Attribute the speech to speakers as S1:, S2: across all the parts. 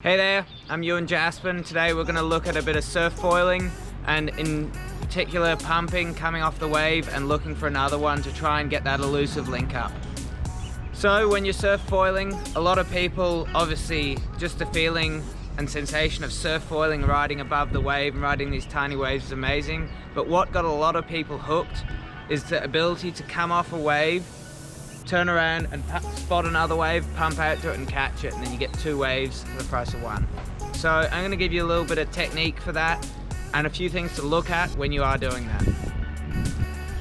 S1: Hey there, I'm Ewan Jaspan. Today we're going to look at a bit of surf foiling and in particular pumping, coming off the wave and looking for another one to try and get that elusive link up. So when you're surf foiling, a lot of people, obviously just the feeling and sensation of surf foiling, riding above the wave and riding these tiny waves is amazing. But what got a lot of people hooked is the ability to come off a wave, turn around and spot another wave, pump out to it and catch it, and then you get two waves for the price of one. So I'm going to give you a little bit of technique for that and a few things to look at when you are doing that.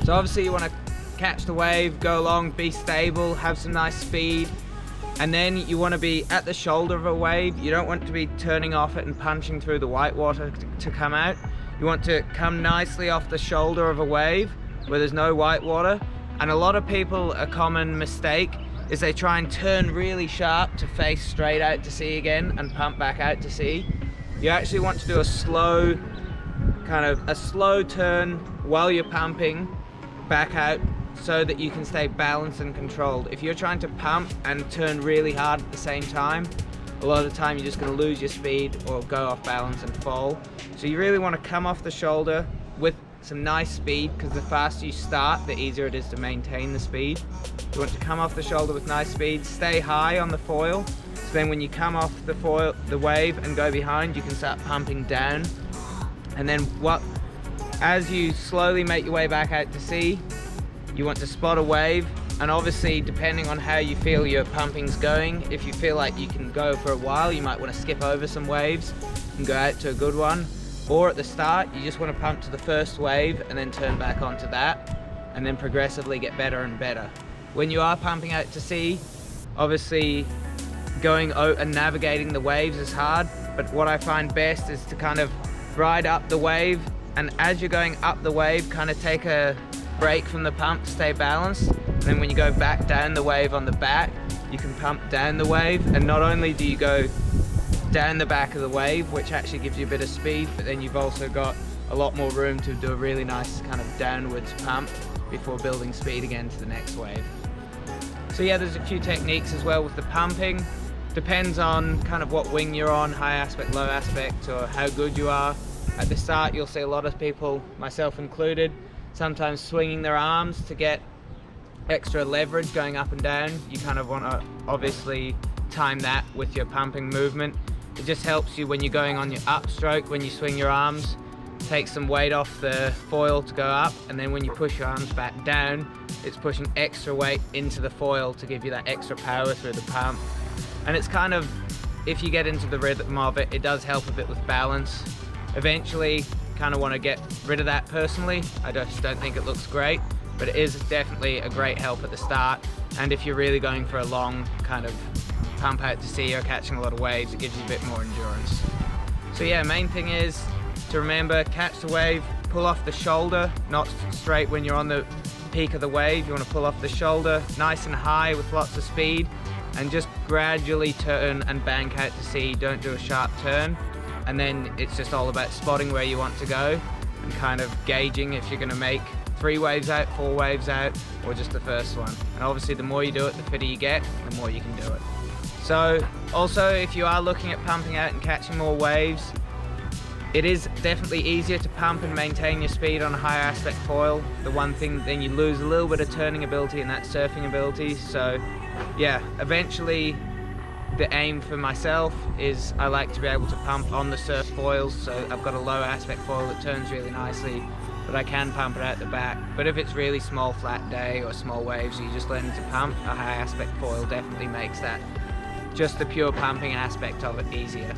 S1: So obviously you want to catch the wave, go along, be stable, have some nice speed, and then you want to be at the shoulder of a wave. You don't want to be turning off it and punching through the white water to come out. You want to come nicely off the shoulder of a wave where there's no white water. And a lot of people, a common mistake is they try and turn really sharp to face straight out to sea again and pump back out to sea. You actually want to do a slow turn while you're pumping back out so that you can stay balanced and controlled. If you're trying to pump and turn really hard at the same time, a lot of the time you're just going to lose your speed or go off balance and fall. So you really want to come off the shoulder with some nice speed, because the faster you start, the easier it is to maintain the speed. You want to come off the shoulder with nice speed, stay high on the foil, so then when you come off the wave and go behind, you can start pumping down. And then as you slowly make your way back out to sea, you want to spot a wave, and obviously depending on how you feel your pumping's going, if you feel like you can go for a while, you might want to skip over some waves and go out to a good one. Or at the start, you just want to pump to the first wave and then turn back onto that, and then progressively get better and better. When you are pumping out to sea, obviously going out and navigating the waves is hard, but what I find best is to kind of ride up the wave, and as you're going up the wave, kind of take a break from the pump to stay balanced. And then when you go back down the wave on the back, you can pump down the wave, and not only do you go down the back of the wave, which actually gives you a bit of speed, but then you've also got a lot more room to do a really nice kind of downwards pump before building speed again to the next wave. So yeah, there's a few techniques as well with the pumping. Depends on kind of what wing you're on, high aspect, low aspect, or how good you are. At the start, you'll see a lot of people, myself included, sometimes swinging their arms to get extra leverage going up and down. You kind of want to obviously time that with your pumping movement. It just helps you when you're going on your upstroke, when you swing your arms, take some weight off the foil to go up, and then when you push your arms back down, it's pushing extra weight into the foil to give you that extra power through the pump. And it's kind of, if you get into the rhythm of it, it does help a bit with balance. Eventually, kind of want to get rid of that personally. I just don't think it looks great, but it is definitely a great help at the start. And if you're really going for a long kind of pump out to sea or catching a lot of waves, it gives you a bit more endurance. So yeah, main thing is to remember, catch the wave, pull off the shoulder, not straight when you're on the peak of the wave. You want to pull off the shoulder nice and high with lots of speed, and just gradually turn and bank out to sea. Don't do a sharp turn, and then it's just all about spotting where you want to go and kind of gauging if you're going to make 3 waves out, 4 waves out, or just the first one. And obviously the more you do it, the fitter you get, the more you can do it. So also, if you are looking at pumping out and catching more waves, it is definitely easier to pump and maintain your speed on a higher aspect foil. The one thing, then you lose a little bit of turning ability and that surfing ability. So yeah, eventually the aim for myself is I like to be able to pump on the surf foils. So I've got a low aspect foil that turns really nicely, but I can pump it out the back. But if it's really small flat day or small waves, you're just learning to pump, a high aspect foil definitely makes that, just the pure pumping aspect of it, easier.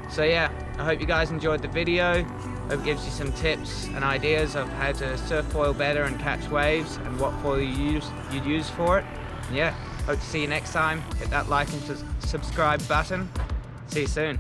S1: So yeah, I hope you guys enjoyed the video. Hope it gives you some tips and ideas of how to surf foil better and catch waves, and what foil you'd use for it. And yeah, hope to see you next time. Hit that like and subscribe button. See you soon.